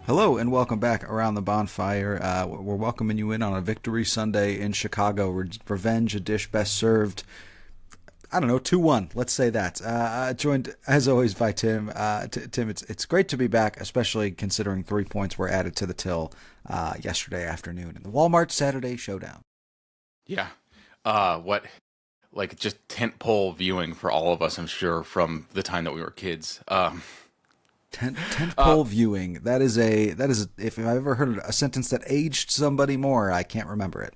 Hello and welcome back around the bonfire. We're welcoming you in on a victory Sunday in Chicago. Revenge, a dish best served. I don't know, 2-1. Let's say that. Joined as always by Tim. Tim, it's great to be back, especially considering 3 points were added to the till yesterday afternoon in the Walmart Saturday Showdown. Yeah. What, like, just tentpole viewing for all of us, I'm sure, from the time that we were kids. Tentpole viewing. That is if I've ever heard a sentence that aged somebody more, I can't remember it.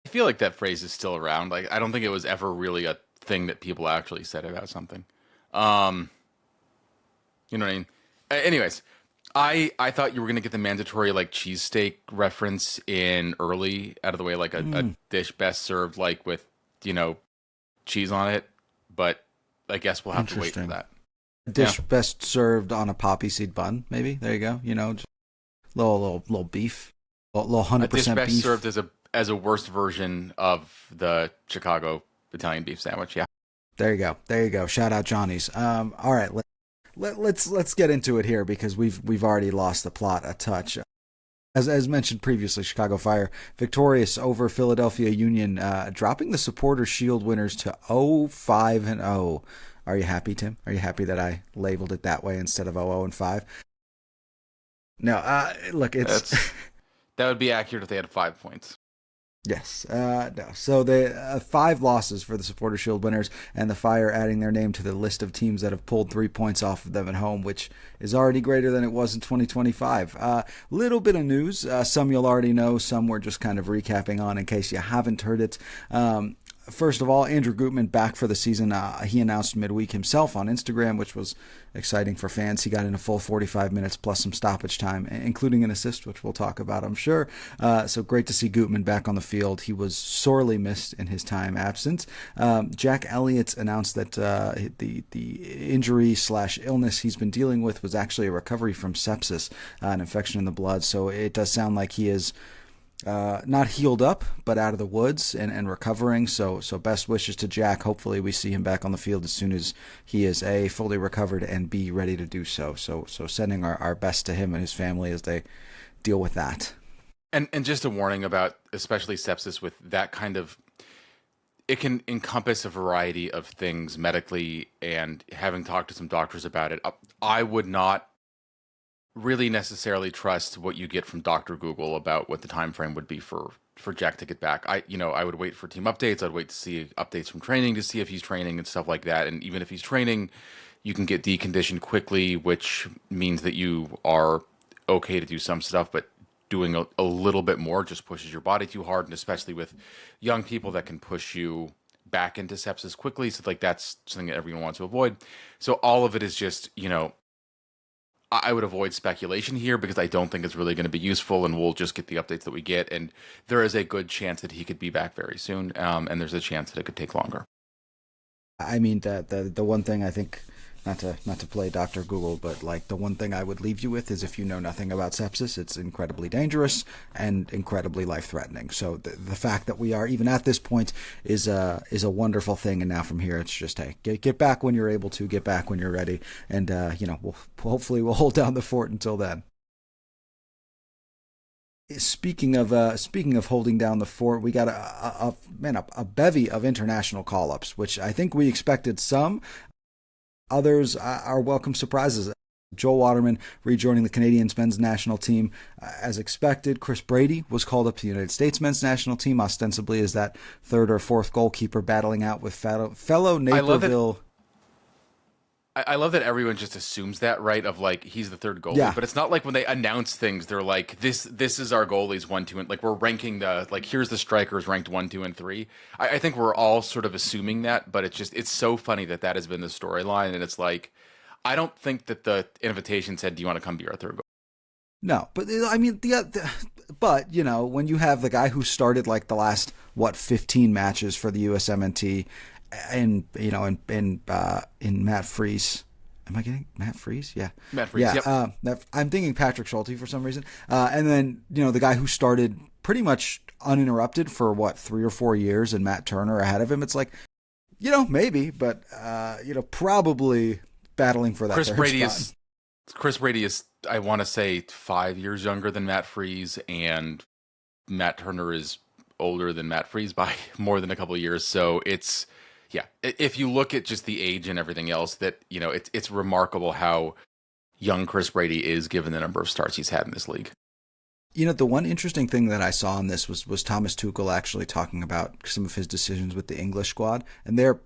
I feel like that phrase is still around. Like, I don't think it was ever really a thing that people actually said about something. You know what I mean? Anyways, I thought you were gonna get the mandatory like cheesesteak reference in early out of the way, like a dish best served like with cheese on it, but I guess we'll have to wait for that. Dish best served on a poppy seed bun, maybe. There you go. Just little beef, little 100% dish best beef served as a worst version of the Chicago Italian beef sandwich. Yeah. There you go. Shout out Johnny's. All right, let's get into it here because we've already lost the plot a touch. As mentioned previously, Chicago Fire victorious over Philadelphia Union, dropping the Supporter Shield winners to 0-5-0. Are you happy, Tim? Are you happy that I labeled it that way instead of 0-5? No, look, that would be accurate if they had 5 points. Yes. No. So the 5 losses for the Supporter Shield winners, and the Fire adding their name to the list of teams that have pulled 3 points off of them at home, which is already greater than it was in 2025. Little bit of news. Some you'll already know. Some we're just kind of recapping on in case you haven't heard it. First of all, Andrew Gutman back for the season. He announced midweek himself on Instagram, which was exciting for fans. He got in a full 45 minutes plus some stoppage time, including an assist, which we'll talk about, I'm sure. So great to see Gutman back on the field. He was sorely missed in his time absent. Jack Elliott's announced that the injury/illness he's been dealing with was actually a recovery from sepsis, an infection in the blood. So it does sound like he is not healed up, but out of the woods and recovering. So best wishes to Jack. Hopefully we see him back on the field as soon as he is A, fully recovered, and B, ready to do so. So sending our best to him and his family as they deal with that. And just a warning about especially sepsis with that kind of, it can encompass a variety of things medically, and having talked to some doctors about it, I would not really necessarily trust what you get from Dr. Google about what the time frame would be for Jack to get back. I would wait for team updates. I'd wait to see updates from training to see if he's training and stuff like that. And even if he's training, you can get deconditioned quickly, which means that you are okay to do some stuff, but doing a little bit more just pushes your body too hard. And especially with young people, that can push you back into sepsis quickly. So like that's something that everyone wants to avoid. So all of it is just, I would avoid speculation here because I don't think it's really going to be useful, and we'll just get the updates that we get. And there is a good chance that he could be back very soon, and there's a chance that it could take longer. I mean, the one thing I think, not to play Dr. Google, but like the one thing I would leave you with is if you know nothing about sepsis, it's incredibly dangerous and incredibly life-threatening. So the fact that we are even at this point is a wonderful thing. And now from here, it's just, hey, get back when you're able to, get back when you're ready, and hopefully we'll hold down the fort until then. Speaking of holding down the fort, we got a bevy of international call-ups, which I think we expected some. Others are welcome surprises. Joel Waterman rejoining the Canadian men's national team as expected. Chris Brady was called up to the United States men's national team, ostensibly as that third or fourth goalkeeper battling out with fellow Naperville. I love that everyone just assumes that, right? Of like, he's the third goalie. Yeah. But it's not like when they announce things, they're like, this is our goalies 1, 2, and like we're ranking here's the strikers ranked 1, 2, and 3. I think we're all sort of assuming that, but it's so funny that has been the storyline. And it's like, I don't think that the invitation said, do you want to come be our third goalie? No, but I mean, but when you have the guy who started like the last 15 matches for the USMNT, and in Matt Freese. Am I getting Matt Freese? Yeah. Matt Freese, yeah. Yep. I'm thinking Patrick Schulte for some reason. And then, the guy who started pretty much uninterrupted for 3 or 4 years, and Matt Turner ahead of him. It's like, maybe, but probably battling for that. Chris Brady is I want to say 5 years younger than Matt Freese, and Matt Turner is older than Matt Freese by more than a couple of years. So it's, yeah, if you look at just the age and everything else, that, it's remarkable how young Chris Brady is given the number of starts he's had in this league. The one interesting thing that I saw in this was Thomas Tuchel actually talking about some of his decisions with the English squad. And they're,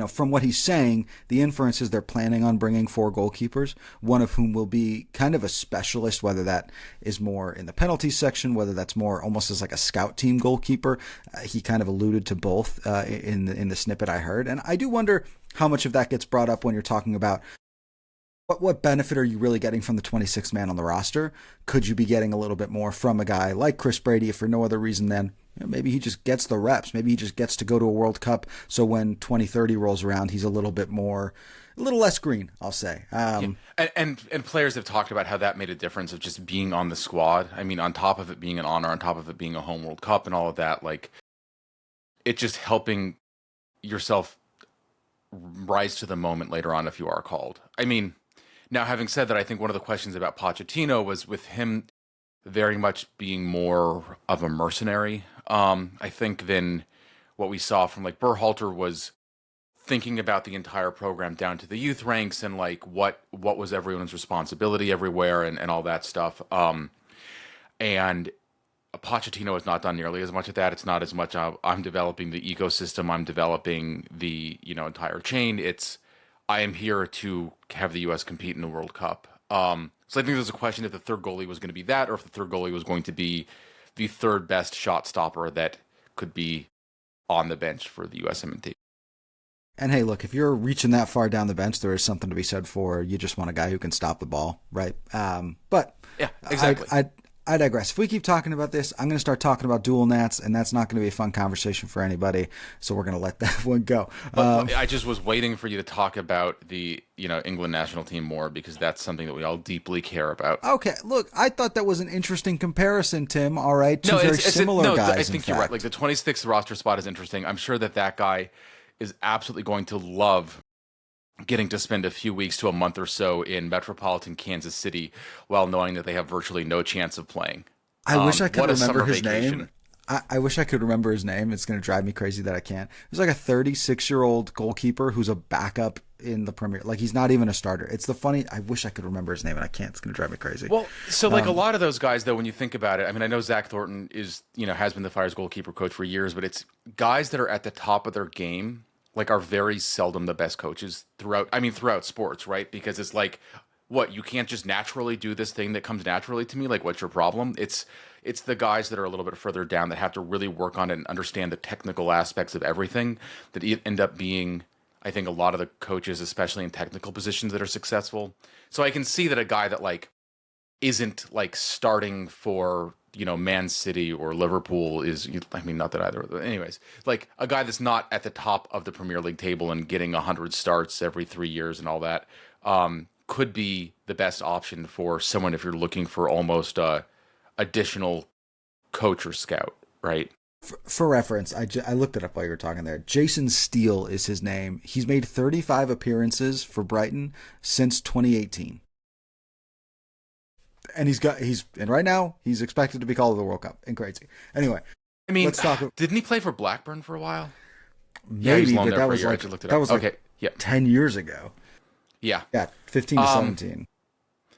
from what he's saying, the inference is they're planning on bringing 4 goalkeepers, one of whom will be kind of a specialist, whether that is more in the penalty section, whether that's more almost as like a scout team goalkeeper. He kind of alluded to both in the snippet I heard. And I do wonder how much of that gets brought up when you're talking about what benefit are you really getting from the 26th man on the roster? Could you be getting a little bit more from a guy like Chris Brady if for no other reason than maybe he just gets the reps. Maybe he just gets to go to a World Cup. So when 2030 rolls around, he's a little less green, I'll say. Yeah. And players have talked about how that made a difference of just being on the squad. I mean, on top of it being an honor, on top of it being a home World Cup and all of that, like, it just helping yourself rise to the moment later on if you are called. I mean, now, having said that, I think one of the questions about Pochettino was with him very much being more of a mercenary, I think, than what we saw from, like, Berhalter was thinking about the entire program down to the youth ranks and, like, what was everyone's responsibility everywhere and all that stuff. And Pochettino has not done nearly as much of that. It's not as much I'm developing the ecosystem, I'm developing the entire chain. I am here to have the U.S. compete in the World Cup. So I think there's a question if the third goalie was going to be that, or if the third goalie was going to be the third best shot stopper that could be on the bench for the USMNT. And hey, look, if you're reaching that far down the bench, there is something to be said for you just want a guy who can stop the ball, right? But yeah, exactly. I digress. If we keep talking about this, I'm going to start talking about dual nats, and that's not going to be a fun conversation for anybody. So we're going to let that one go. I just was waiting for you to talk about the England national team more, because that's something that we all deeply care about. Okay, look, I thought that was an interesting comparison, Tim. All right, two very similar guys. I think you're right. Like, the 26th roster spot is interesting. I'm sure that guy is absolutely going to love getting to spend a few weeks to a month or so in metropolitan Kansas City while knowing that they have virtually no chance of playing. I wish I could remember his name. I wish I could remember his name. It's going to drive me crazy that I can't. He's like a 36-year-old goalkeeper who's a backup in the Premier. Like, he's not even a starter. It's the funny. I wish I could remember his name, and I can't. It's going to drive me crazy. Well, so like a lot of those guys, though, when you think about it, I mean, I know Zach Thornton is, has been the Fire's goalkeeper coach for years, but it's guys that are at the top of their game, like, are very seldom the best coaches throughout sports, right? Because it's like, what, you can't just naturally do this thing that comes naturally to me? Like, what's your problem? It's the guys that are a little bit further down that have to really work on it and understand the technical aspects of everything that end up being, I think, a lot of the coaches, especially in technical positions, that are successful. So I can see that a guy that, like, isn't, like, starting for, Man City or Liverpool is, I mean, not that either. Anyways, like, a guy that's not at the top of the Premier League table and getting 100 starts every 3 years and all that, could be the best option for someone if you're looking for almost additional coach or scout, right? For reference, I looked it up while you were talking there. Jason Steele is his name. He's made 35 appearances for Brighton since 2018. And right now he's expected to be called to the World Cup. And crazy. Anyway, I mean, let's talk. Didn't he play for Blackburn for a while? Maybe, but that was like, okay, yeah, 10 years ago. Yeah. Yeah, 15 to 17.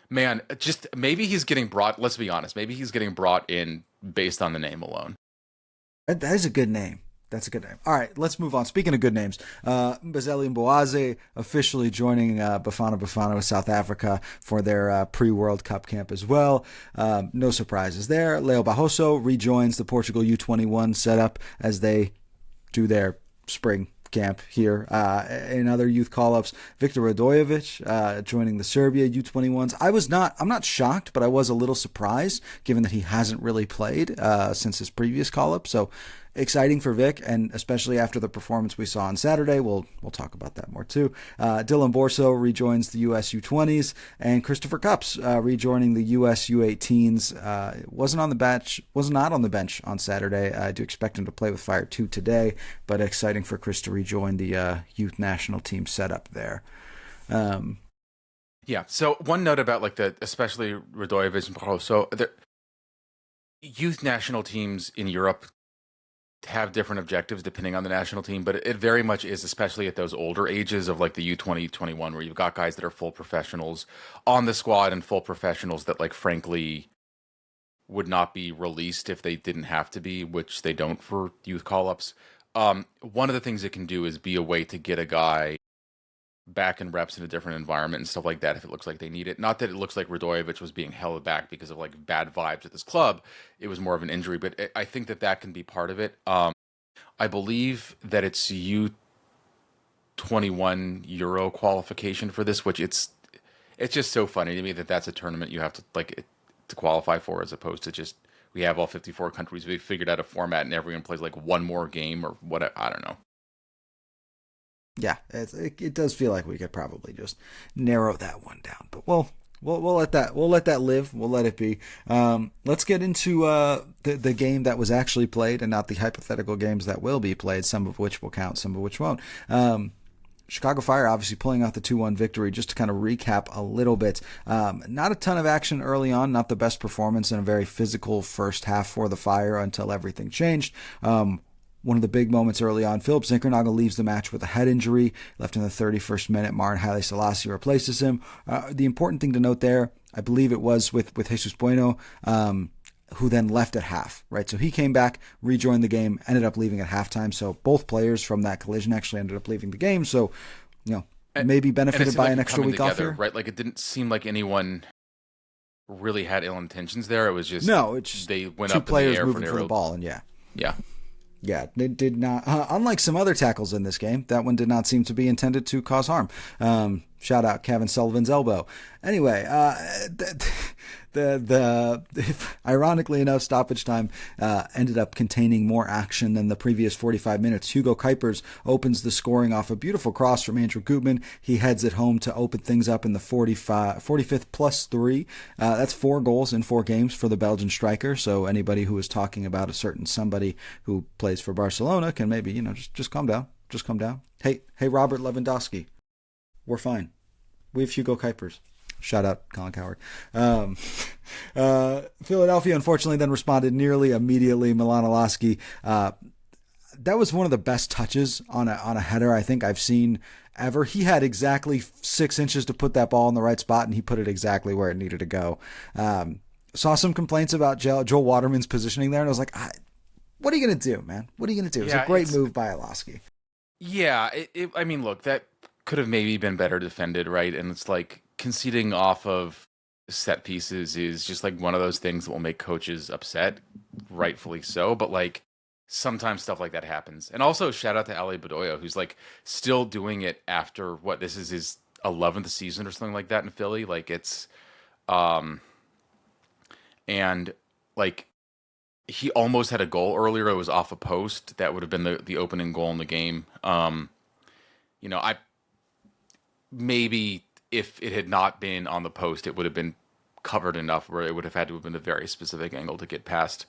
Man, just maybe he's getting brought, let's be honest, maybe he's getting brought in based on the name alone. That is a good name. That's a good name. All right, let's move on. Speaking of good names, Mobkezeli Mboaze officially joining Bafana Bafana with South Africa for their pre-World Cup camp as well. No surprises there. Leo Barroso rejoins the Portugal U21 setup as they do their spring camp here. In other youth call-ups, Viktor Radojević joining the Serbia U21s. I'm not shocked, but I was a little surprised given that he hasn't really played since his previous call-up. So exciting for Vic, and especially after the performance we saw on Saturday. We'll talk about that more too. Dylan Borso rejoins the US U20s, and Christopher Cupps rejoining the US U18s. Was not on the bench on Saturday. I do expect him to play with Fire 2 today, but exciting for Chris to rejoin the youth national team setup there. Yeah. So one note about like especially Radojević and Pro. So the youth national teams in Europe have different objectives depending on the national team, but it very much is, especially at those older ages of like the U20, 21, where you've got guys that are full professionals on the squad and full professionals that like frankly would not be released if they didn't have to be, which they don't for youth call-ups. One of the things it can do is be a way to get a guy back in reps in a different environment and stuff like that if it looks like they need it. Not that it looks like Radojević was being held back because of like bad vibes at this club. It was more of an injury, but I think that can be part of it. I believe that it's U21 Euro qualification for this, which it's just so funny to me that that's a tournament you have to to qualify for, as opposed to just we have all 54 countries. We figured out a format and everyone plays like one more game or what. I don't know. Yeah, it does feel like we could probably just narrow that one down, but we'll let that live. We'll let it be. Let's get into the game that was actually played and not the hypothetical games that will be played. Some of which will count, some of which won't. Chicago Fire obviously pulling out the 2-1 victory. Just to kind of recap a little bit, not a ton of action early on, not the best performance, and a very physical first half for the Fire until everything changed. One of the big moments early on, Filip Zinkernagel leaves the match with a head injury, left in the 31st minute. Marin Haile Selassie replaces him. The important thing to note there, I believe it was with Jesus Bueno, who then left at half, right? So he came back, rejoined the game, ended up leaving at halftime. So both players from that collision actually ended up leaving the game. So, maybe benefited by an extra week off here. Right? Like it didn't seem like anyone really had ill intentions there. It was just they went two up players in the air moving for the ball, and yeah. Yeah, it did not. Unlike some other tackles in this game, that one did not seem to be intended to cause harm. Shout out Kevin Sullivan's elbow. Anyway, ironically enough, stoppage time ended up containing more action than the previous 45 minutes. Hugo Cuypers opens the scoring off a beautiful cross from Andrew Gutman. He heads it home to open things up in the 45th plus 3. That's 4 goals in 4 games for the Belgian striker. So anybody who is talking about a certain somebody who plays for Barcelona can maybe, just calm down. Just calm down. Hey, Robert Lewandowski. We're fine. We have Hugo Cuypers. Shout out Colin Coward. Philadelphia, unfortunately, then responded nearly immediately. Milan Alaski. That was one of the best touches on a header I think I've seen ever. He had exactly 6 inches to put that ball in the right spot, and he put it exactly where it needed to go. Saw some complaints about Joel Waterman's positioning there, and I was like, what are you going to do, man? What are you going to do? It's a great move by Alaski. Yeah, I mean, look, that could have maybe been better defended, right? And it's like conceding off of set pieces is just like one of those things that will make coaches upset, rightfully so. But like sometimes stuff like that happens. And also shout out to Ali Bedoya, who's like still doing it after this is his 11th season or something like that in Philly. Like it's, and like he almost had a goal earlier. It was off a post. That would have been the opening goal in the game. I maybe if it had not been on the post, it would have been covered enough where it would have had to have been a very specific angle to get past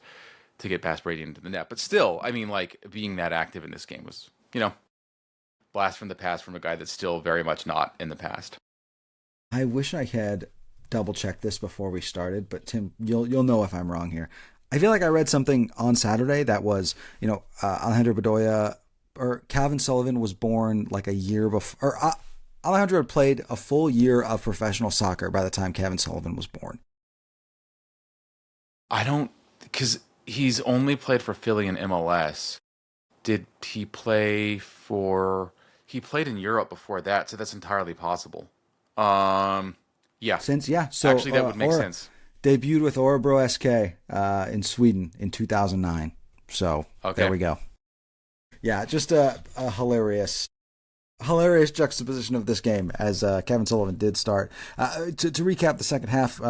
Brady into the net. But still, I mean, like being that active in this game was, blast from the past from a guy that's still very much not in the past. I wish I had double checked this before we started, but Tim, you'll know if I'm wrong here. I feel like I read something on Saturday that was, Alejandro Bedoya or Calvin Sullivan was born like a year before, or Alejandro had played a full year of professional soccer by the time Calvin Sullivan was born. Because he's only played for Philly and MLS. Did he play he played in Europe before that, so that's entirely possible. Yeah. So actually that would make sense. Debuted with Örebro SK in Sweden in 2009. So There we go. Yeah, just a hilarious juxtaposition of this game as Kevin Sullivan did start. To recap the second half,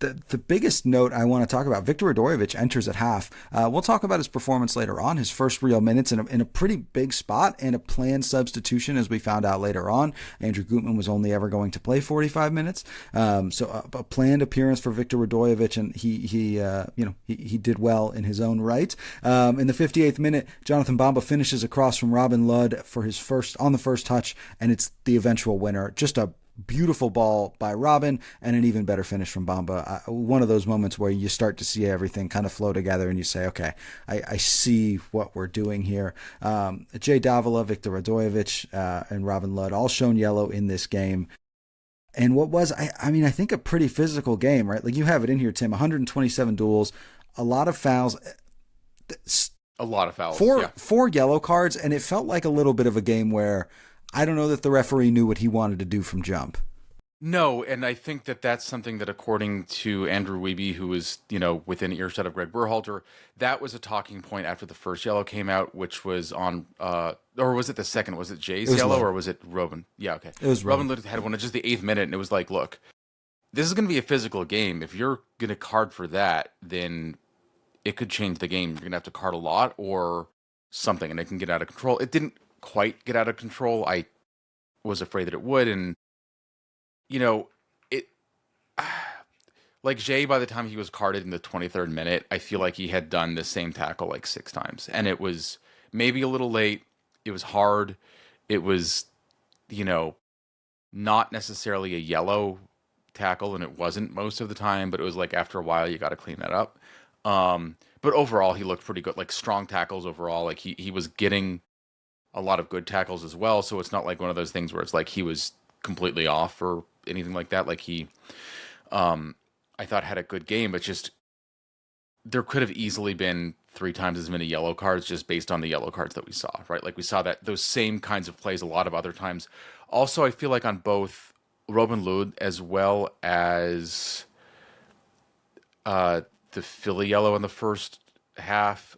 the biggest note I want to talk about, Viktor Radojević enters at half. We'll talk about his performance later on, his first real minutes in a pretty big spot and a planned substitution, as we found out later on. Andrew Gutman was only ever going to play 45 minutes. So a planned appearance for Viktor Radojević, and he did well in his own right. In the 58th minute, Jonathan Bamba finishes across from Robin Ludd for his first touch, and it's the eventual winner. Just a Beautiful ball by Robin, and an even better finish from Bamba. One of those moments where you start to see everything kind of flow together and you say, okay, I see what we're doing here. Jay Davila, Viktor Radojević, and Robin Ludd all shown yellow in this game. And what was, I think a pretty physical game, right? Like you have it in here, Tim, 127 duels, a lot of fouls. A lot of fouls. Four yellow cards, and it felt like a little bit of a game where I don't know that the referee knew what he wanted to do from jump. No, and I think that that's something that, according to Andrew Wiebe, who was, within earshot of Greg Berhalter, that was a talking point after the first yellow came out, which was on, or was it the second? Was it Jay's yellow, or was it Robin? Yeah, okay. It was Robin had one at just the 8th minute, and it was like, look, this is going to be a physical game. If you're going to card for that, then it could change the game. You're going to have to card a lot or something, and it can get out of control. It didn't quite get out of control. I was afraid that it would, and it like Jay, by the time he was carded in the 23rd minute, I feel like he had done the same tackle like 6 times, and it was maybe a little late. It was hard. It was, not necessarily a yellow tackle, and it wasn't most of the time, but it was like after a while you got to clean that up. But overall he looked pretty good, like strong tackles overall. Like he was getting a lot of good tackles as well, so it's not like one of those things where it's like he was completely off or anything like that. Like he, I thought, had a good game, but just there could have easily been 3 times as many yellow cards just based on the yellow cards that we saw, right? Like we saw that those same kinds of plays a lot of other times. Also, I feel like on both Robin Lod as well as the Philly yellow in the first half,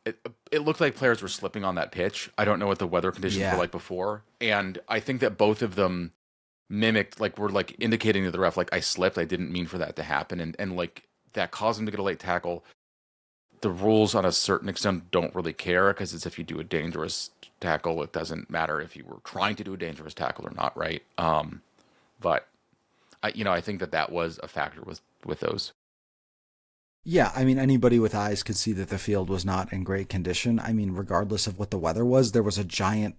it looked like players were slipping on that pitch. I don't know what the weather conditions were like before. And I think that both of them mimicked, like, were like indicating to the ref, like, I slipped. I didn't mean for that to happen. And like that caused him to get a late tackle. The rules on a certain extent don't really care, because it's if you do a dangerous tackle, it doesn't matter if you were trying to do a dangerous tackle or not, right? But I think that was a factor with those. Yeah, I mean, anybody with eyes could see that the field was not in great condition. I mean, regardless of what the weather was, there was a giant,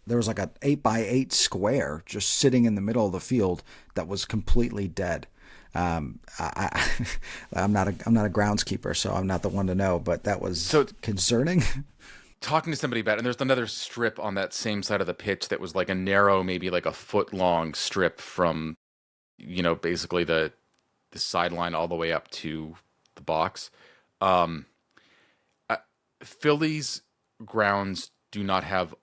there was like a 8x8 square just sitting in the middle of the field that was completely dead. I'm not a groundskeeper, so I'm not the one to know, but that was concerning. Talking to somebody about it, and there's another strip on that same side of the pitch that was like a narrow, maybe like a foot long strip from, basically the sideline all the way up to the box. Philly's grounds do not have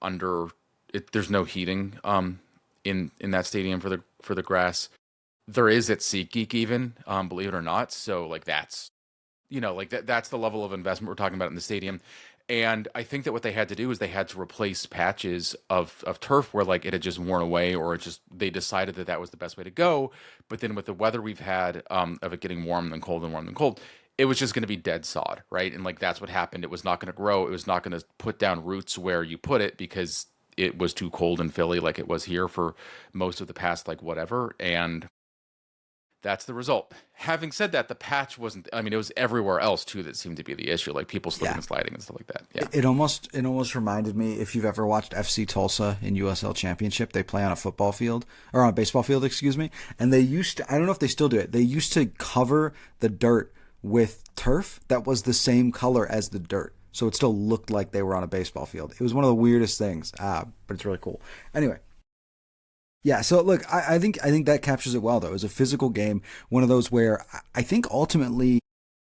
there's no heating in that stadium for the grass. There is at SeatGeek even, believe it or not. So like that's that's the level of investment we're talking about in the stadium. And I think that what they had to do is they had to replace patches of turf where like it had just worn away, or they decided that was the best way to go. But then with the weather we've had of it getting warm and cold and warm and cold, it was just going to be dead sod, right? And like that's what happened. It was not going to grow. It was not going to put down roots where you put it, because it was too cold in Philly, like it was here for most of the past, like whatever. And that's the result. Having said that, the patch wasn't, I mean, it was everywhere else too that seemed to be the issue, like people slipping and sliding and stuff like that. Yeah. It almost reminded me, if you've ever watched FC Tulsa in USL Championship, they play on a football field, or on a baseball field, excuse me. And they used to, I don't know if they still do it, they used to cover the dirt with turf that was the same color as the dirt. So it still looked like they were on a baseball field. It was one of the weirdest things, but it's really cool. Anyway. Yeah, so look, I think that captures it well, though. It was a physical game, one of those where I think ultimately,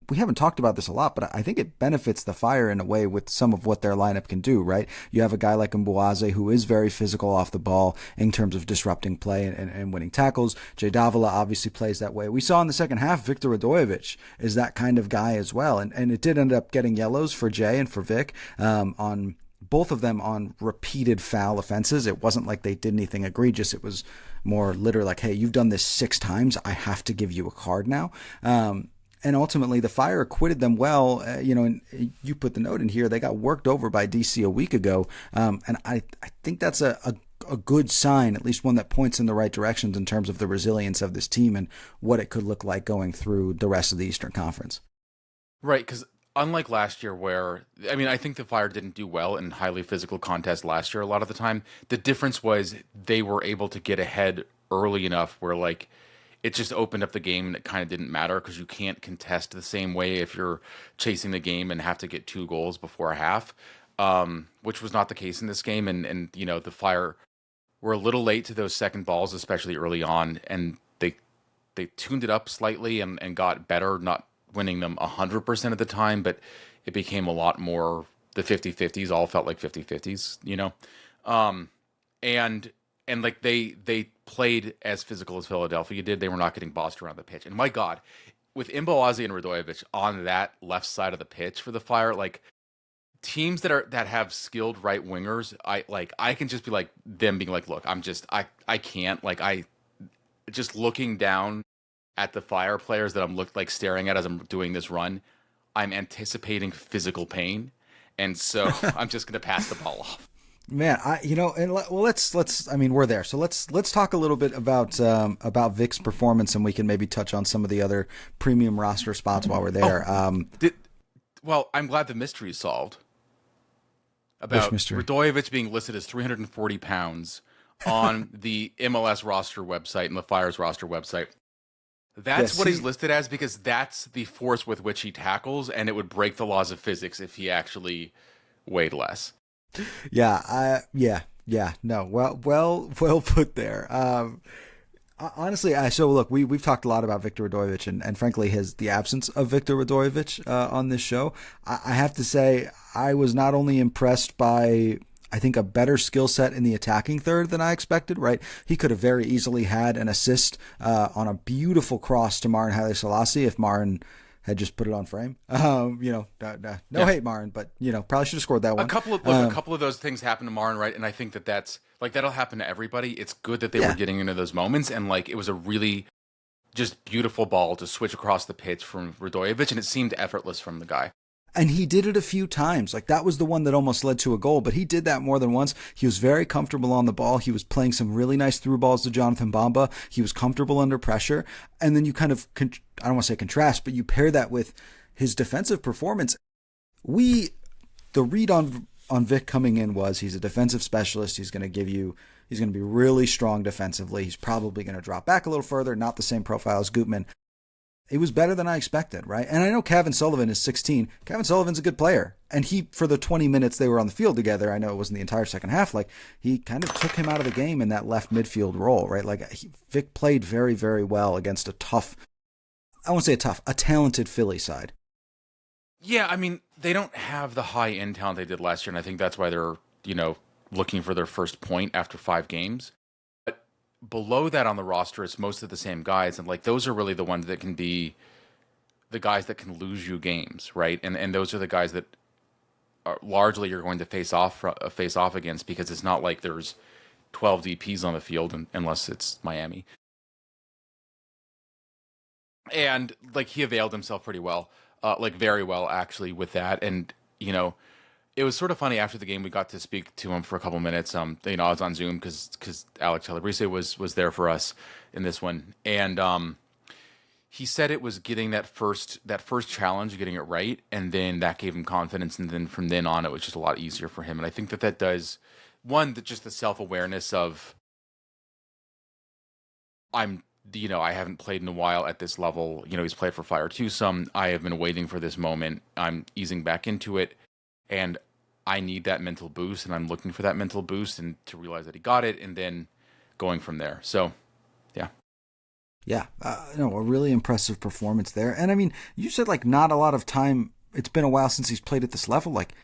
we haven't talked about this a lot, but I think it benefits the Fire in a way with some of what their lineup can do, right? You have a guy like Mbuaze who is very physical off the ball in terms of disrupting play and winning tackles. Jay Davila obviously plays that way. We saw in the second half, Viktor Radojević is that kind of guy as well, and it did end up getting yellows for Jay and for Vic on both of them on repeated foul offenses. It wasn't like they did anything egregious. It was more literally like, hey, you've done this 6 times. I have to give you a card now. And ultimately, the Fire acquitted them well. And you put the note in here. They got worked over by DC a week ago. And I think that's a good sign, at least one that points in the right directions in terms of the resilience of this team and what it could look like going through the rest of the Eastern Conference. Right, because unlike last year where I mean I think the Fire didn't do well in highly physical contests last year a lot of the time. The difference was they were able to get ahead early enough where like it just opened up the game and it kind of didn't matter because you can't contest the same way if you're chasing the game and have to get 2 goals before a half, which was not the case in this game. And you know the Fire were a little late to those second balls, especially early on, and they tuned it up slightly and got better, not winning them 100% of the time, but it became a lot more the 50-50s, all felt like 50-50s, you know? And like they played as physical as Philadelphia did. They were not getting bossed around the pitch. And my God, with Mboazi and Radojević on that left side of the pitch for the Fire, like teams that have skilled right wingers, I can just be like them being like, look, I can't, like I just looking down at the Fire players that I'm staring at as I'm doing this run, I'm anticipating physical pain, and so I'm just going to pass the ball off. Man, let's. I mean, we're there, so let's talk a little bit about Vic's performance, and we can maybe touch on some of the other premium roster spots while we're there. Well, I'm glad the mystery is solved. About Radojević being listed as 340 pounds on the MLS roster website and the Fire's roster website. That's what he's listed as because that's the force with which he tackles, and it would break the laws of physics if he actually weighed less. Yeah. No. Well put there. Honestly, so look, we've talked a lot about Viktor Radojević and frankly the absence of Viktor Radojević on this show. I have to say I was not only impressed by, I think, a better skill set in the attacking third than I expected, right? He could have very easily had an assist on a beautiful cross to Marin Haile Selassie if Marin had just put it on frame. No hate Marin, but probably should have scored that one. A couple of those things happened to Marin, right? And I think that's like that'll happen to everybody. It's good that they were getting into those moments, and like it was a really just beautiful ball to switch across the pitch from Radojević, and it seemed effortless from the guy. And he did it a few times. Like that was the one that almost led to a goal, but he did that more than once. He was very comfortable on the ball. He was playing some really nice through balls to Jonathan Bamba. He was comfortable under pressure. And then you kind of, I don't want to say contrast, but you pair that with his defensive performance. The read on Vic coming in was he's a defensive specialist. He's going to be really strong defensively. He's probably going to drop back a little further, not the same profile as Gutman. It was better than I expected, right? And I know Kevin Sullivan is 16. Kevin Sullivan's a good player. And he, for the 20 minutes they were on the field together, I know it wasn't the entire second half, like he kind of took him out of the game in that left midfield role, right? Like Vic played very, very well against a talented Philly side. Yeah, I mean, they don't have the high-end talent they did last year, and I think that's why they're, looking for their first point after 5 games. Below that on the roster, it's most of the same guys, and like those are really the ones that can be the guys that can lose you games, right? And those are the guys that are largely you're going to face off against because it's not like there's 12 DPs on the field unless it's Miami. And like he availed himself pretty well, very well actually with that, and it was sort of funny after the game. We got to speak to him for a couple minutes. I was on Zoom because Alex Calabrese was there for us in this one, and he said it was getting that first challenge, getting it right, and then that gave him confidence, and then from then on, it was just a lot easier for him. And I think that does just the self-awareness of I haven't played in a while at this level. He's played for Fire 2 some. I have been waiting for this moment. I'm easing back into it. And I need that mental boost, and I'm looking for that mental boost, and to realize that he got it, and then going from there. So, yeah. Yeah, a really impressive performance there. And I mean, you said like not a lot of time. It's been a while since he's played at this level. Like,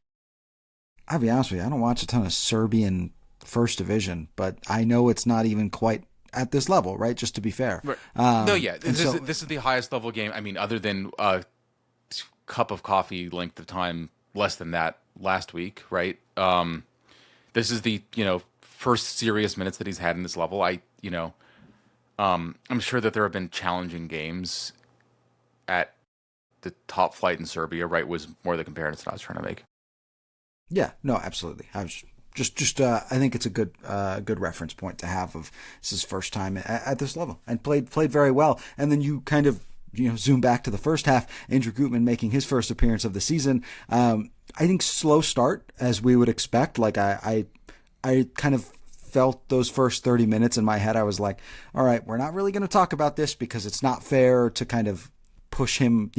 I'll be honest with you, I don't watch a ton of Serbian first division, but I know it's not even quite at this level, right? Just to be fair. Right. This is the highest level game. I mean, other than a cup of coffee length of time. Less than that last week, right? This is the first serious minutes that he's had in this level. I'm sure that there have been challenging games at the top flight in Serbia, right? Was more the comparison I was trying to make. Yeah, no, absolutely. I was just I think it's a good reference point to have of this is his first time at this level and played very well. And then you kind of zoom back to the first half, Andrew Gutman making his first appearance of the season. I think slow start, as we would expect. Like I kind of felt those first 30 minutes in my head. I was like, all right, we're not really going to talk about this because it's not fair to kind of push him,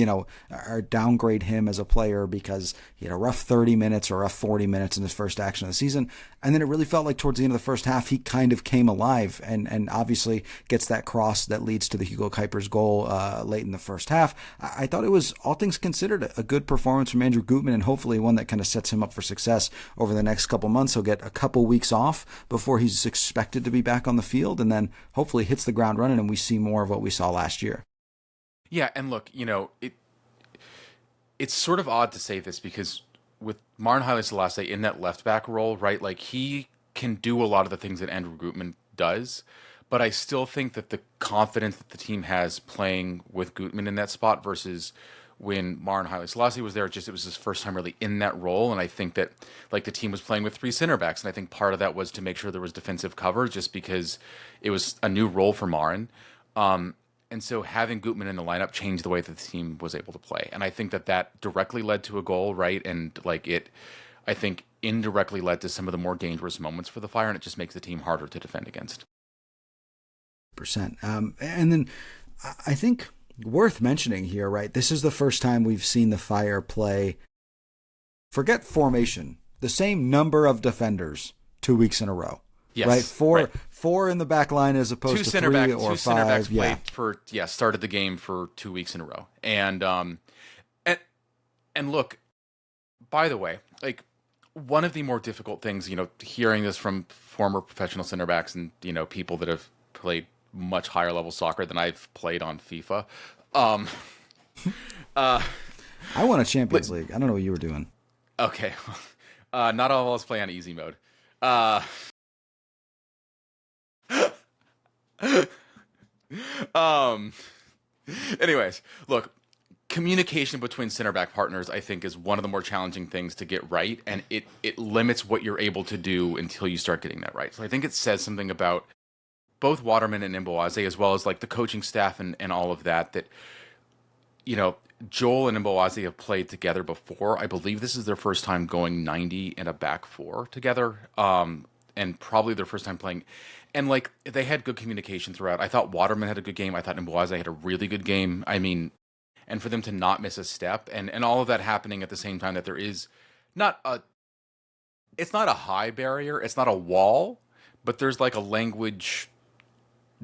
or downgrade him as a player because he had a rough 30 minutes or a rough 40 minutes in his first action of the season. And then it really felt like towards the end of the first half, he kind of came alive and obviously gets that cross that leads to the Hugo Cuypers goal late in the first half. I thought it was, all things considered, a good performance from Andrew Gutman, and hopefully one that kind of sets him up for success over the next couple months. He'll get a couple weeks off before he's expected to be back on the field, and then hopefully hits the ground running and we see more of what we saw last year. Yeah, and look, it's sort of odd to say this because with Marin Haile Selassie in that left back role, right, like he can do a lot of the things that Andrew Gutman does, but I still think that the confidence that the team has playing with Gutman in that spot versus when Marin Haile Selassie was there, it was his first time really in that role, and I think that like the team was playing with three center backs, and I think part of that was to make sure there was defensive cover just because it was a new role for Marin. And so having Gutman in the lineup changed the way that the team was able to play. And I think that directly led to a goal, right? And I think indirectly led to some of the more dangerous moments for the Fire, and it just makes the team harder to defend against. And then I think worth mentioning here, right? This is the first time we've seen the Fire play, forget formation, the same number of defenders 2 weeks in a row. Yes, right? Four in the back line as opposed to three or five. Center backs played started the game for 2 weeks in a row. And look, by the way, like one of the more difficult things, hearing this from former professional center backs and, people that have played much higher level soccer than I've played on FIFA. I won a Champions League. I don't know what you were doing. Okay. Not all of us play on easy mode. Anyways, look, communication between center back partners, I think, is one of the more challenging things to get right, and it limits what you're able to do until you start getting that right. So I think it says something about both Waterman and Mbowaze, as well as like the coaching staff and all of that Joel and Mbowaze have played together before. I believe this is their first time going 90 in a back four together, and probably their first time playing. And like they had good communication throughout. I thought Waterman had a good game. I thought Mbowaze had a really good game. I mean, and for them to not miss a step and all of that happening at the same time, that there is it's not a high barrier, it's not a wall, but there's like a language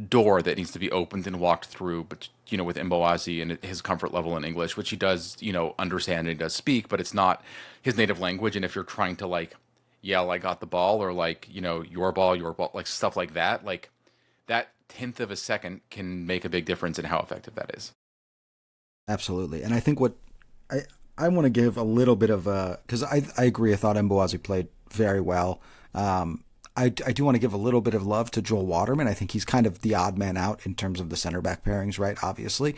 door that needs to be opened and walked through, but with Mbowaze and his comfort level in English, which he does, understand and he does speak, but it's not his native language. And if you're trying to like yell, I got the ball, or like, your ball, like stuff like that, like that 10th of a second can make a big difference in how effective that is. Absolutely. And I think what I want to give a little bit of because I agree, I thought Mbowaze played very well. I do want to give a little bit of love to Joel Waterman. I think he's kind of the odd man out in terms of the center back pairings, right? Obviously.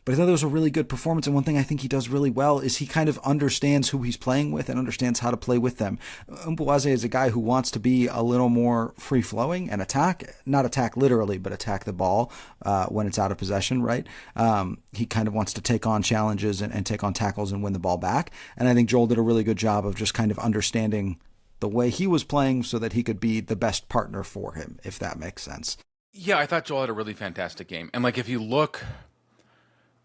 But I thought it was a really good performance. And one thing I think he does really well is he kind of understands who he's playing with and understands how to play with them. Mbowaze is a guy who wants to be a little more free-flowing and not attack literally, but attack the ball when it's out of possession, right? He kind of wants to take on challenges and take on tackles and win the ball back. And I think Joel did a really good job of just kind of understanding the way he was playing so that he could be the best partner for him, if that makes sense. Yeah, I thought Joel had a really fantastic game. And like, if you look,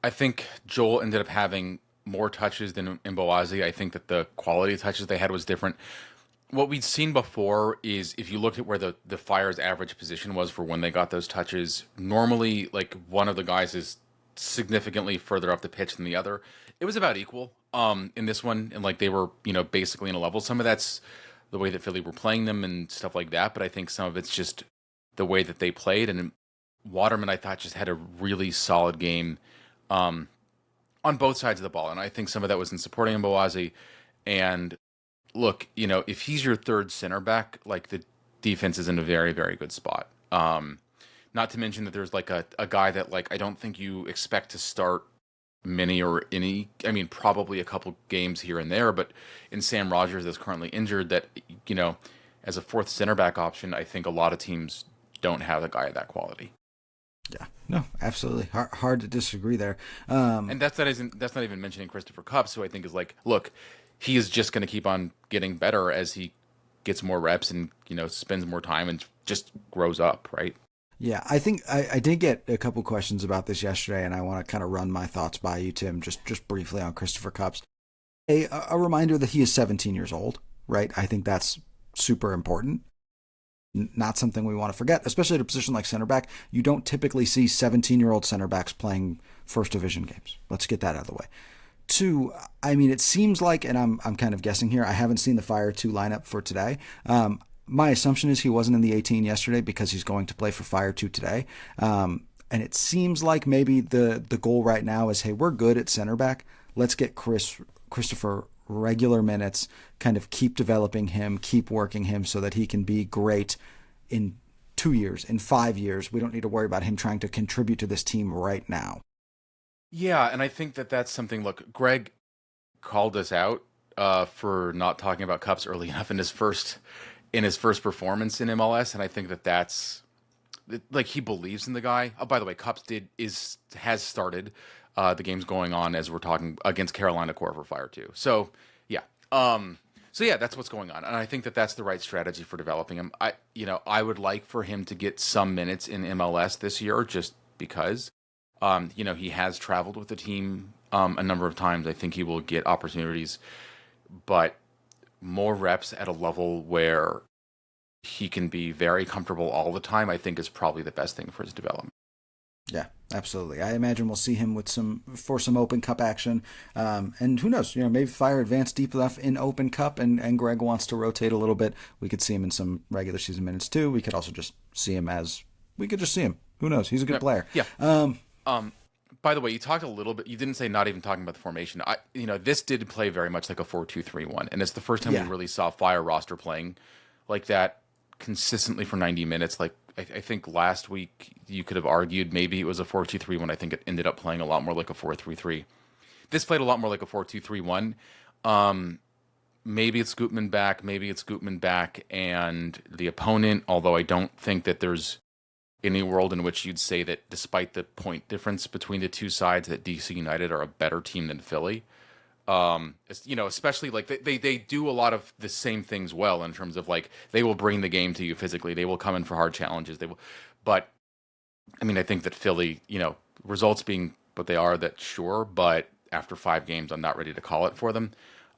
I think Joel ended up having more touches than Mbowaze. I think that the quality of touches they had was different. What we'd seen before is if you looked at where the Fire's average position was for when they got those touches, normally like one of the guys is significantly further up the pitch than the other. It was about equal in this one, and like they were, basically in a level. Some of that's the way that Philly were playing them and stuff like that, but I think some of it's just the way that they played. And Waterman, I thought, just had a really solid game on both sides of the ball, and I think some of that was in supporting Mbowaze. And look, if he's your third center back, like the defense is in a very, very good spot. Not to mention that there's like a guy that like I don't think you expect to start many or any, I mean, probably a couple games here and there, but in Sam Rogers that's currently injured, that, as a fourth center back option, I think a lot of teams don't have a guy of that quality. Yeah, no, absolutely. Hard to disagree there. And that's not even mentioning Christopher Cupps, who I think is like, look, he is just going to keep on getting better as he gets more reps and spends more time and just grows up, right? Yeah, I think I did get a couple questions about this yesterday, and I want to kind of run my thoughts by you, Tim, just briefly on Christopher Cupps. A reminder that he is 17 years old, right? I think that's super important. Not something we want to forget, especially at a position like center back. You don't typically see 17-year-old center backs playing first division games. Let's get that out of the way. Two, I mean, it seems like, and I'm kind of guessing here, I haven't seen the Fire 2 lineup for today. My assumption is he wasn't in the 18 yesterday because he's going to play for Fire 2 today. And it seems like maybe the goal right now is, hey, we're good at center back. Let's get Christopher regular minutes, kind of keep developing him, keep working him so that he can be great in 2 years, in 5 years. We don't need to worry about him trying to contribute to this team right now. Yeah, and I think that that's something. Look, Greg called us out for not talking about Cupps early enough in his first performance in MLS, and I think that that's like he believes in the guy. Oh, by the way, Cupps has started. The game's going on as we're talking against Carolina Core for Fire 2. So yeah, that's what's going on, and I think that that's the right strategy for developing him. I would like for him to get some minutes in MLS this year, just because. He has traveled with the team a number of times. I think he will get opportunities, but more reps at a level where he can be very comfortable all the time, I think is probably the best thing for his development. Yeah, absolutely. I imagine we'll see him with some Open Cup action, and who knows? Maybe Fire advance deep enough in Open Cup, and Greg wants to rotate a little bit. We could see him in some regular season minutes too. We could also just see him Who knows? He's a good player. Yeah. By the way, you talked a little bit. You didn't say not even talking about the formation. This did play very much like a 4-2-3-1, and it's the first time we really saw Fire roster playing like that consistently for 90 minutes. Like I think last week you could have argued maybe it was a 4-2-3-1. I think it ended up playing a lot more like a 4-3-3. This played a lot more like a 4-2-3-1. Maybe it's Gutman back, and the opponent. Although I don't think that there's any world in which you'd say that despite the point difference between the two sides, that DC United are a better team than Philly. Especially like they do a lot of the same things well in terms of like they will bring the game to you physically. They will come in for hard challenges. But I mean, I think that Philly, results being what they are, that sure, but after 5 games, I'm not ready to call it for them.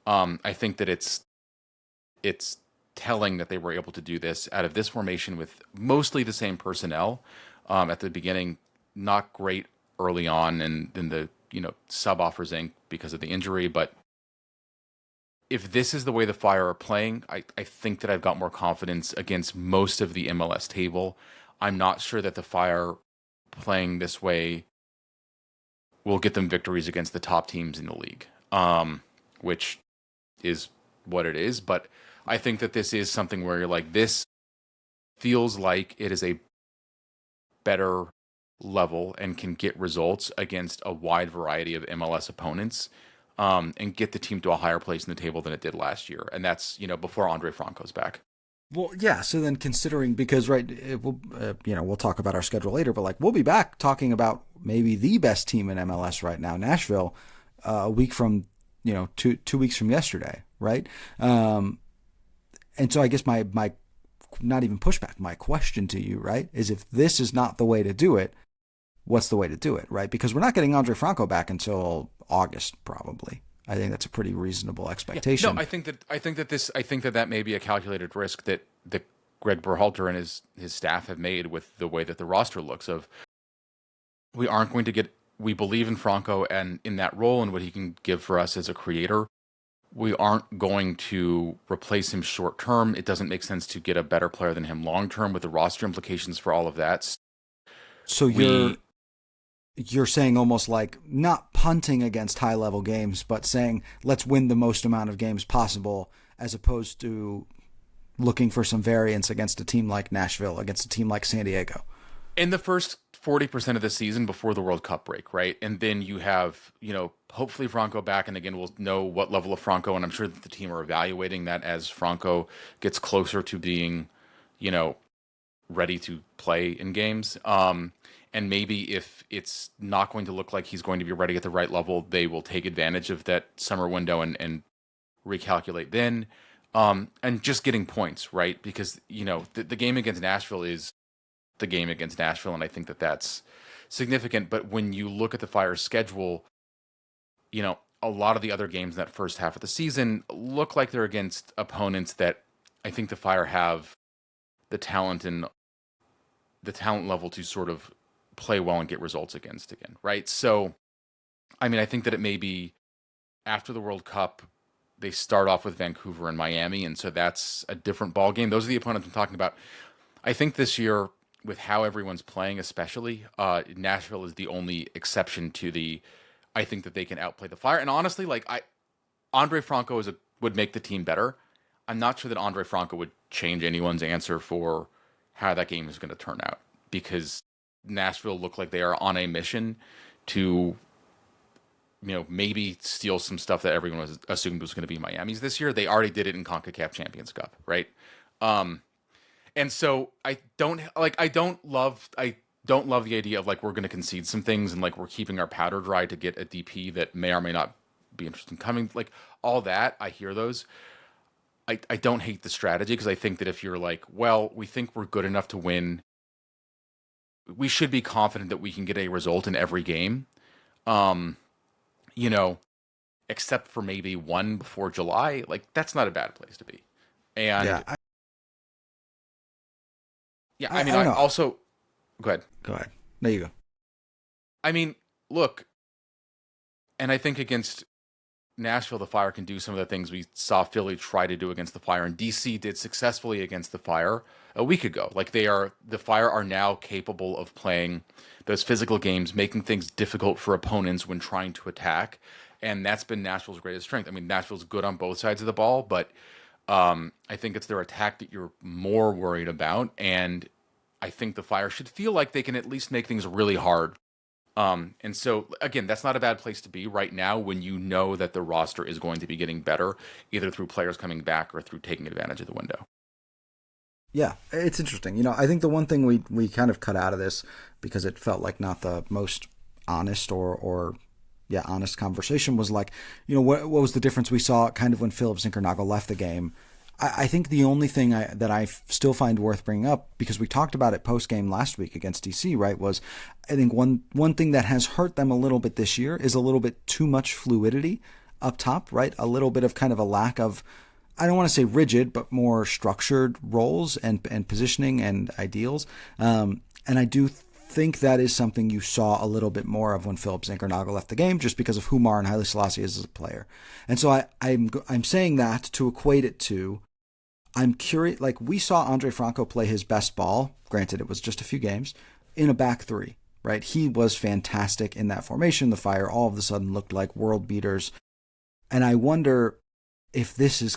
I think that it's telling that they were able to do this out of this formation with mostly the same personnel at the beginning. Not great early on, and then the sub offers Inc. because of the injury. But if this is the way the Fire are playing, I think that I've got more confidence against most of the MLS table. I'm not sure that the Fire playing this way will get them victories against the top teams in the league, which is what it is. But I think that this is something where you're like, this feels like it is a better level and can get results against a wide variety of MLS opponents, and get the team to a higher place in the table than it did last year. And that's, before Andre Franco's back. Well, yeah. So then, considering, because we'll talk about our schedule later, but like we'll be back talking about maybe the best team in MLS right now, Nashville, a week from 2 weeks from yesterday, right? And so I guess my not even pushback, my question to you, right, is if this is not the way to do it, what's the way to do it, right? Because we're not getting Andre Franco back until August, probably. I think that's a pretty reasonable expectation. Yeah, no, I think that may be a calculated risk that Greg Berhalter and his staff have made with the way that the roster looks. Of we aren't going to get. We believe in Franco and in that role and what he can give for us as a creator. We aren't going to replace him short term. It doesn't make sense to get a better player than him long term, with the roster implications for all of that. So you're saying almost like not punting against high level games, but saying let's win the most amount of games possible, as opposed to looking for some variance against a team like Nashville, against a team like San Diego. In the first 40% of the season before the World Cup break, right? And then you have, hopefully Franco back, and again, we'll know what level of Franco, and I'm sure that the team are evaluating that as Franco gets closer to being, ready to play in games. And maybe if it's not going to look like he's going to be ready at the right level, they will take advantage of that summer window and recalculate then. And just getting points, right? Because, the game against Nashville is the game against Nashville, and I think that that's significant. But when you look at the Fire's schedule, a lot of the other games in that first half of the season look like they're against opponents that I think the Fire have the talent and the talent level to sort of play well and get results against again, right? So, I mean, I think that it may be after the World Cup, they start off with Vancouver and Miami, and so that's a different ball game. Those are the opponents I'm talking about. I think this year, with how everyone's playing, especially, Nashville is the only exception to the. I think that they can outplay the Fire, and honestly, Andre Franco would make the team better. I'm not sure that Andre Franco would change anyone's answer for how that game is going to turn out, because Nashville look like they are on a mission to, maybe steal some stuff that everyone was assumed was going to be Miami's this year. They already did it in CONCACAF Champions Cup, right? And so I don't love the idea of we're going to concede some things and we're keeping our powder dry to get a DP that may or may not be interested in coming. All that, I hear those. I don't hate the strategy, because I think that if you're we think we're good enough to win, we should be confident that we can get a result in every game. Except for maybe one before July, that's not a bad place to be. And I mean, I also go ahead. Go ahead. There you go. I mean, look, and I think against Nashville, the Fire can do some of the things we saw Philly try to do against the Fire, and DC did successfully against the Fire a week ago. The Fire are now capable of playing those physical games, making things difficult for opponents when trying to attack, and that's been Nashville's greatest strength. I mean, Nashville's good on both sides of the ball, but I think it's their attack that you're more worried about, and I think the Fire should feel like they can at least make things really hard. And so, again, that's not a bad place to be right now when you know that the roster is going to be getting better, either through players coming back or through taking advantage of the window. Yeah, it's interesting. I think the one thing we kind of cut out of this, because it felt like not the most honest or honest conversation, was what was the difference we saw kind of when Philip Zinkernagel left the game. I think the only thing that I still find worth bringing up, because we talked about it post-game last week against DC, right, was I think one thing that has hurt them a little bit this year is a little bit too much fluidity up top, right? A little bit of kind of a lack of, I don't want to say rigid, but more structured roles and positioning and ideals. And I do think that is something you saw a little bit more of when Philip Zinkernagel left the game, just because of who Marin Haile Selassie is as a player. And so I'm saying that to equate it to, I'm curious, we saw Andre Franco play his best ball, granted it was just a few games, in a back three, right? He was fantastic in that formation. The Fire all of a sudden looked like world beaters. And I wonder if this is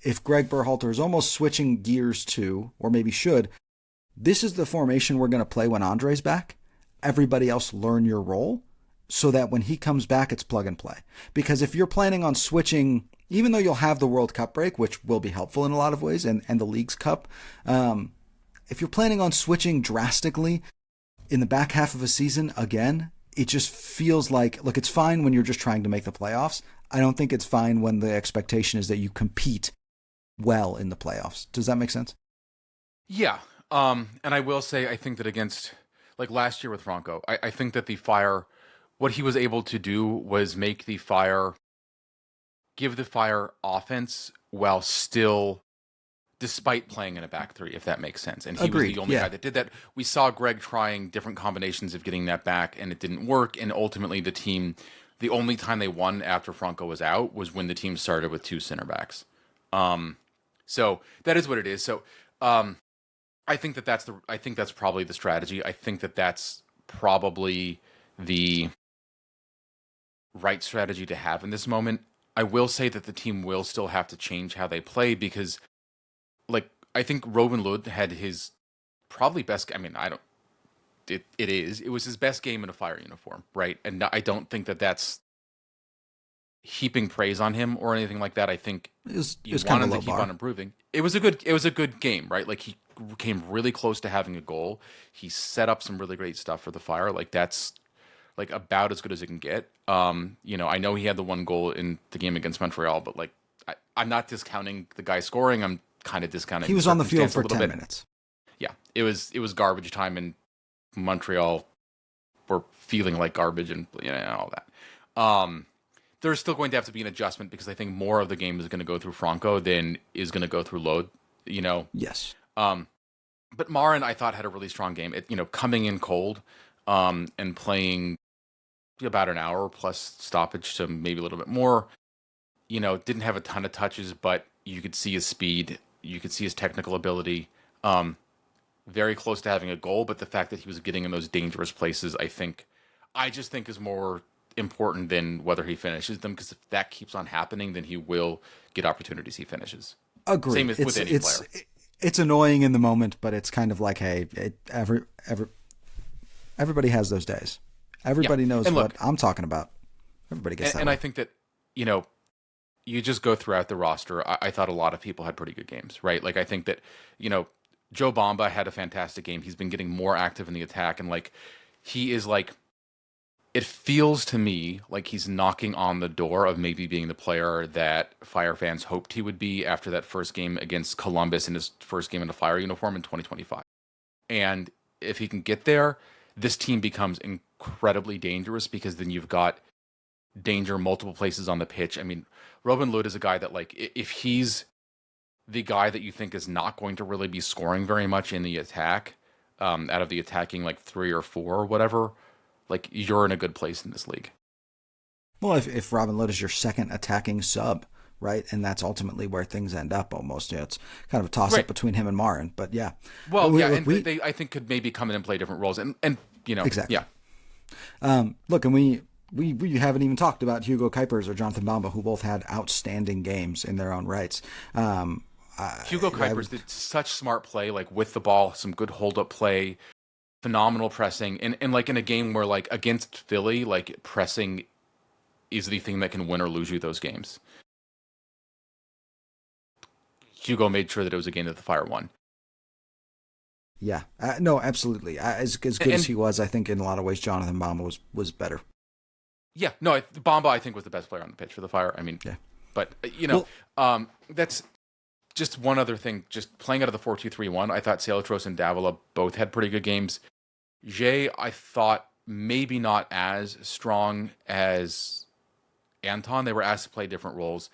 if Greg Berhalter is almost switching gears to, or maybe should, this is the formation we're going to play when Andre's back. Everybody else learn your role so that when he comes back, it's plug and play. Because if you're planning on switching, even though you'll have the World Cup break, which will be helpful in a lot of ways, and the League's Cup, if you're planning on switching drastically in the back half of a season again, it just feels like, look, it's fine when you're just trying to make the playoffs. I don't think it's fine when the expectation is that you compete well in the playoffs. Does that make sense? Yeah. And I will say, I think that against, last year with Franco, I think that the Fire, what he was able to do was make the Fire, give the Fire offense while still, despite playing in a back three, if that makes sense. And he was the only guy that did that. We saw Greg trying different combinations of getting that back, and it didn't work. And ultimately, the team, the only time they won after Franco was out was when the team started with two center backs. So that is what it is. So I think that's probably the strategy. I think that that's probably the right strategy to have in this moment. I will say that the team will still have to change how they play, because I think Robin Lod had his probably best, it was his best game in a Fire uniform, right? And I don't think that that's heaping praise on him or anything like that. I think it was you kind want of him to keep on improving. It was a good game, right? He came really close to having a goal. He set up some really great stuff for the Fire. Like that's like about as good as it can get. I know he had the one goal in the game against Montreal, but like I'm not discounting the guy scoring. I'm kind of discounting. He was on the field for 10 minutes. Yeah, it was garbage time, and Montreal were feeling like garbage, and all that. There's still going to have to be an adjustment because I think more of the game is going to go through Franco than is going to go through Lod. Yes. But Marin, I thought, had a really strong game. Coming in cold, and playing about an hour plus stoppage, so maybe a little bit more. Didn't have a ton of touches, but you could see his speed, you could see his technical ability. Very close to having a goal, but the fact that he was getting in those dangerous places, I just think is more important than whether he finishes them, because if that keeps on happening, then he will get opportunities he finishes. Agreed. Same with any player. It's annoying in the moment, but it's kind of like, hey, everybody has those days. Everybody knows what I'm talking about. Everybody gets that. And I think that, you just go throughout the roster. I thought a lot of people had pretty good games, right? Like, I think that, Joe Bamba had a fantastic game. He's been getting more active in the attack, and like, he is like, it feels to me like he's knocking on the door of maybe being the player that Fire fans hoped he would be after that first game against Columbus in his first game in a Fire uniform in 2025. And if he can get there, this team becomes incredibly dangerous, because then you've got danger multiple places on the pitch. I mean, Robin Lod is a guy that, like, if he's the guy that you think is not going to really be scoring very much in the attack, out of the attacking like 3 or 4 or whatever, like, you're in a good place in this league. Well, if Robin Lod is your second attacking sub, right, and that's ultimately where things end up almost. It's kind of a toss-up between him and Marin, but yeah. Well, they I think could maybe come in and play different roles, and exactly. Yeah. Look, and we haven't even talked about Hugo Cuypers or Jonathan Bamba, who both had outstanding games in their own rights. Hugo Cuypers did such smart play, like with the ball, some good hold-up play, phenomenal pressing, and like in a game where, like, against Philly, like, pressing is the thing that can win or lose you those games. Hugo made sure that it was a game that the Fire won. Yeah, no, absolutely. As good as he was, I think in a lot of ways Jonathan Bamba was better. Yeah, no, Bamba I think was the best player on the pitch for the Fire. I mean, yeah. But that's just one other thing. Just playing out of the 4-2-3-1, I thought Saletros and Davila both had pretty good games. Jay, I thought maybe not as strong as Anton. They were asked to play different roles.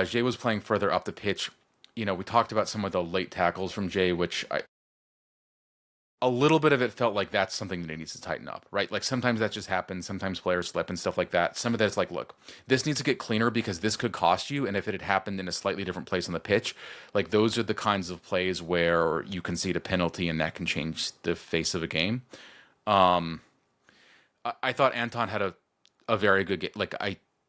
Jay was playing further up the pitch. We talked about some of the late tackles from Jay, which a little bit of it felt like that's something that he needs to tighten up, right? Like, sometimes that just happens. Sometimes players slip and stuff like that. Some of that's like, look, this needs to get cleaner because this could cost you. And if it had happened in a slightly different place on the pitch, like, those are the kinds of plays where you concede a penalty and that can change the face of a game. I thought Anton had a very good game. Like,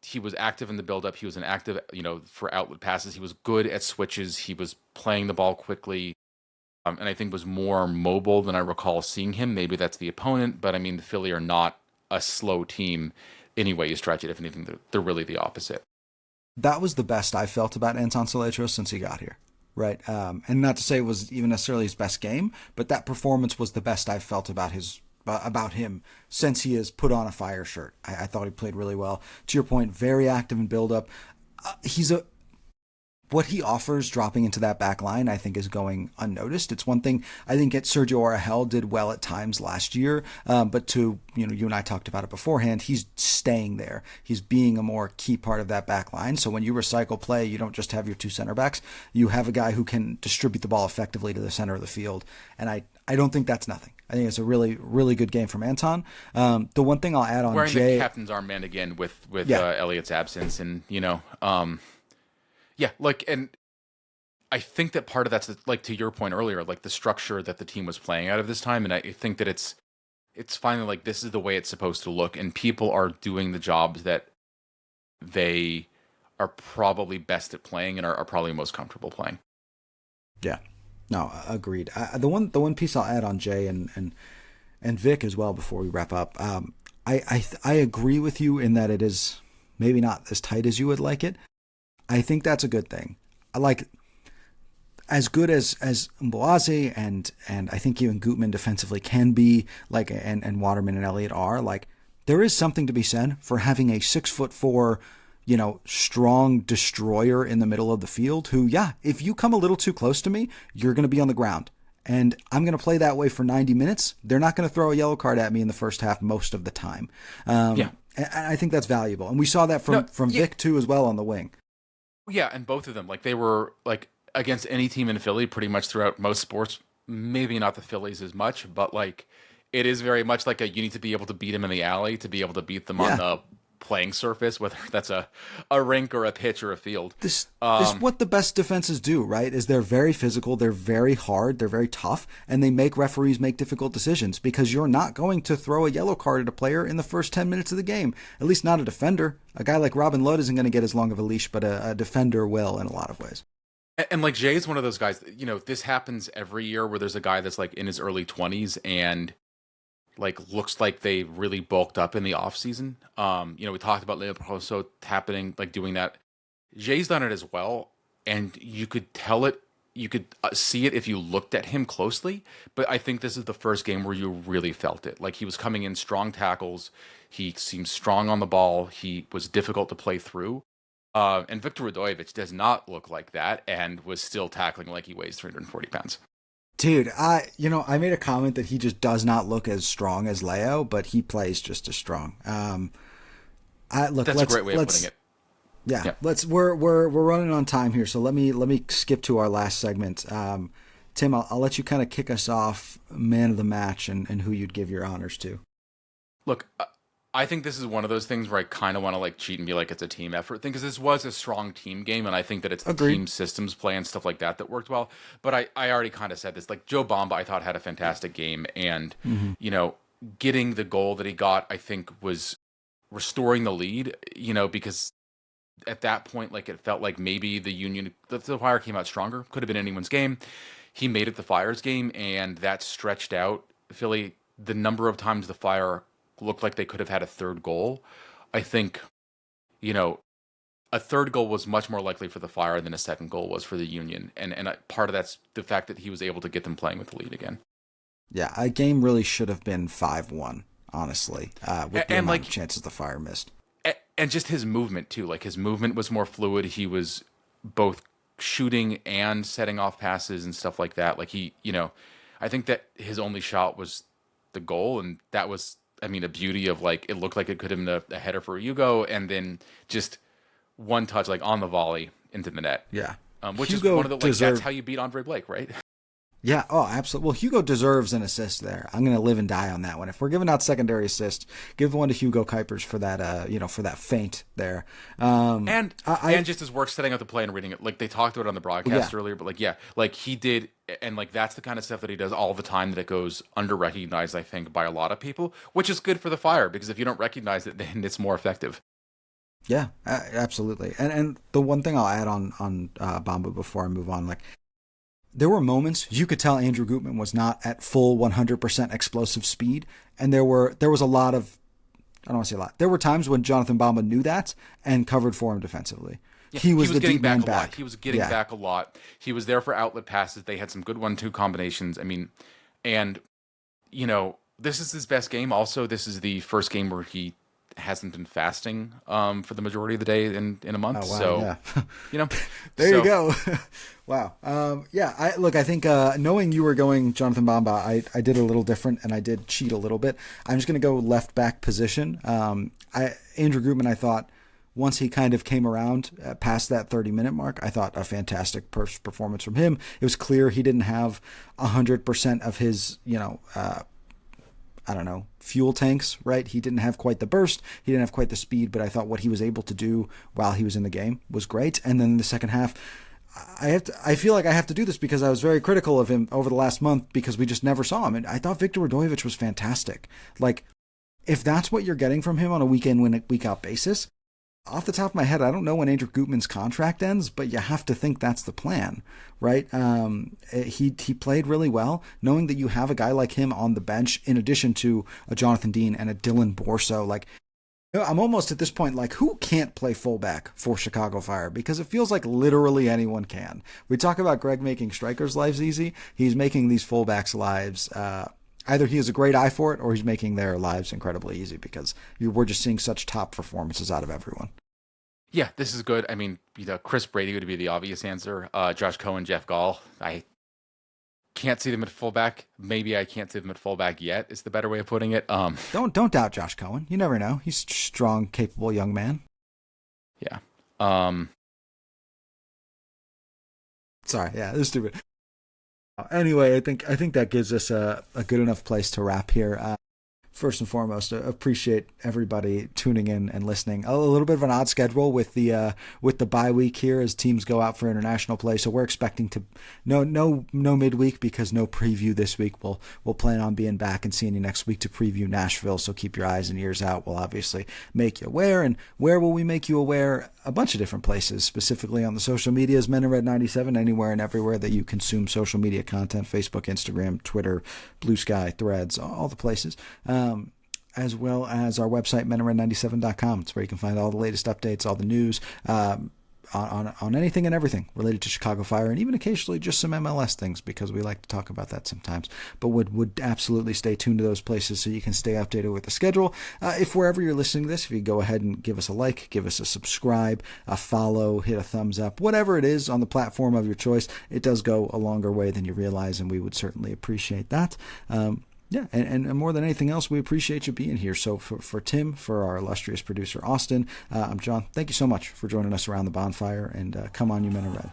he was active in the build-up. He was an active, for outlet passes. He was good at switches. He was playing the ball quickly. And I think was more mobile than I recall seeing him. Maybe that's the opponent, but I mean, the Philly are not a slow team anyway you stretch it. If anything, they're really the opposite. That was the best I felt about Anton Saletros since he got here, right? And not to say it was even necessarily his best game, but that performance was the best I've felt about him since he has put on a Fire shirt. I thought he played really well. To your point, very active in build-up. What he offers dropping into that back line, I think, is going unnoticed. It's one thing I think Sergio Arahel did well at times last year, but you and I talked about it beforehand, he's staying there. He's being a more key part of that back line. So when you recycle play, you don't just have your two center backs. You have a guy who can distribute the ball effectively to the center of the field. And I don't think that's nothing. I think it's a really, really good game from Anton. The one thing I'll add on wearing Jay... the captain's armband again with Elliott's absence, and, yeah, like, and I think that part of that's, like, to your point earlier, like, the structure that the team was playing out of this time, and I think that it's finally, like, this is the way it's supposed to look, and people are doing the jobs that they are probably best at playing and are probably most comfortable playing. Yeah, no, agreed. The one piece I'll add on Jay and Vic as well before we wrap up, I agree with you in that it is maybe not as tight as you would like it. I think that's a good thing. as good as Mboazi and I think even Gutman defensively can be, like, and Waterman and Elliott are, like, there is something to be said for having a 6'4", strong destroyer in the middle of the field who, yeah, if you come a little too close to me, you're going to be on the ground. And I'm going to play that way for 90 minutes. They're not going to throw a yellow card at me in the first half most of the time. And I think that's valuable. And we saw that from Vic, too, as well on the wing. Yeah, and both of them, like, they were, like, against any team in Philly pretty much throughout most sports, maybe not the Phillies as much, but, like, it is very much like you need to be able to beat them in the alley to be able to beat them on the playing surface, whether that's a rink or a pitch or a field. This is what the best defenses do, right? Is they're very physical, they're very hard, they're very tough, and they make referees make difficult decisions because you're not going to throw a yellow card at a player in the first 10 minutes of the game. At least not a defender. A guy like Robin Lod isn't going to get as long of a leash, but a defender will in a lot of ways. And like Jay's one of those guys, this happens every year where there's a guy that's like in his early 20s and like looks like they really bulked up in the off season. We talked about Leo Proso happening, like doing that. Jay's done it as well, and you could tell it. You could see it if you looked at him closely. But I think this is the first game where you really felt it. Like he was coming in strong tackles. He seemed strong on the ball. He was difficult to play through. And Viktor Radojević does not look like that, and was still tackling like he weighs 340 pounds. Dude, I made a comment that he just does not look as strong as Leo, but he plays just as strong. That's a great way of putting it. Yeah. We're running on time here, so let me skip to our last segment. Tim, I'll let you kind of kick us off, man of the match, and who you'd give your honors to. Look, I think this is one of those things where I kind of want to like cheat and be like it's a team effort thing, because this was a strong team game, and I think that it's the team systems play and stuff like that worked well. But I already kind of said this. Like Joe Bamba, I thought had a fantastic game, and getting the goal that he got, I think was restoring the lead. Because at that point, like it felt like maybe the Fire came out stronger. Could have been anyone's game. He made it the Fire's game, and that stretched out Philly. The number of times the Fire looked like they could have had a third goal. I think, a third goal was much more likely for the Fire than a second goal was for the Union. And part of that's the fact that he was able to get them playing with the lead again. Yeah, a game really should have been 5-1, honestly, with the amount of chances the Fire missed. And just his movement, too. Like, his movement was more fluid. He was both shooting and setting off passes and stuff like that. Like, I think that his only shot was the goal, and that was, a beauty of, like, it looked like it could have been a header for Hugo, and then just one touch, like, on the volley into the net. Yeah. Which Hugo is one of the, like, that's how you beat Andre Blake, right? Yeah, absolutely. Well, Hugo deserves an assist there. I'm going to live and die on that one. If we're giving out secondary assists, give one to Hugo Cuypers for that, for that feint there. And just his work setting up the play and reading it. Like, they talked about it on the broadcast earlier, but he did, and, like, that's the kind of stuff that he does all the time that it goes under-recognized, I think, by a lot of people, which is good for the Fire, because if you don't recognize it, then it's more effective. Yeah, absolutely. And the one thing I'll add on Bamba before I move on, like, there were moments you could tell Andrew Gutman was not at full 100% explosive speed, and there was a lot of, I don't want to say a lot. There were times when Jonathan Bamba knew that and covered for him defensively. Yeah, he was the deep man back. He was getting back a lot. He was there for outlet passes. They had some good 1-2 combinations. And this is his best game. Also, this is the first game where he hasn't been fasting for the majority of the day in a month. Oh, wow, so there you go. Wow. I think knowing you were going Jonathan Bamba, I did a little different, and I did cheat a little bit. I'm just going to go left back position. Andrew Gutman, I thought, once he kind of came around past that 30-minute mark, I thought a fantastic performance from him. It was clear he didn't have 100% of his, fuel tanks, right? He didn't have quite the burst. He didn't have quite the speed, but I thought what he was able to do while he was in the game was great. And then in the second half, I feel like I have to do this because I was very critical of him over the last month because we just never saw him. And I thought Viktor Radojević was fantastic. Like, if that's what you're getting from him on a week in, week out basis, off the top of my head, I don't know when Andrew Gutman's contract ends, but you have to think that's the plan, right? He played really well, knowing that you have a guy like him on the bench in addition to a Jonathan Dean and a Dylan Borso. Like, I'm almost at this point like, who can't play fullback for Chicago Fire? Because it feels like literally anyone can. We talk about Greg making strikers' lives easy. He's making these fullbacks' lives, either he has a great eye for it or he's making their lives incredibly easy because we're just seeing such top performances out of everyone. Yeah, this is good. I mean, Chris Brady would be the obvious answer. Josh Cohen, Jeff Gall. I can't see them at fullback. Maybe I can't see them at fullback yet, is the better way of putting it. Don't doubt Josh Cohen. You never know. He's a strong, capable young man. Yeah. Sorry, yeah, this is stupid. Anyway, I think that gives us a good enough place to wrap here. First and foremost, appreciate everybody tuning in and listening. A little bit of an odd schedule with the bye week here as teams go out for international play. So we're expecting to no midweek because no preview this week. We'll plan on being back and seeing you next week to preview Nashville. So keep your eyes and ears out. We'll obviously make you aware. And where will we make you aware? A bunch of different places, specifically on the social medias, Men in Red 97, anywhere and everywhere that you consume social media content, Facebook, Instagram, Twitter, Blue Sky, Threads, all the places. As well as our website, meninred97.com. It's where you can find all the latest updates, all the news on anything and everything related to Chicago Fire, and even occasionally just some MLS things because we like to talk about that sometimes. But would absolutely stay tuned to those places so you can stay updated with the schedule. If wherever you're listening to this, if you go ahead and give us a like, give us a subscribe, a follow, hit a thumbs up, whatever it is on the platform of your choice, it does go a longer way than you realize, and we would certainly appreciate that. Yeah, and more than anything else, we appreciate you being here. So for Tim, for our illustrious producer, Austin, I'm John. Thank you so much for joining us around the bonfire, and come on, you Men in Red.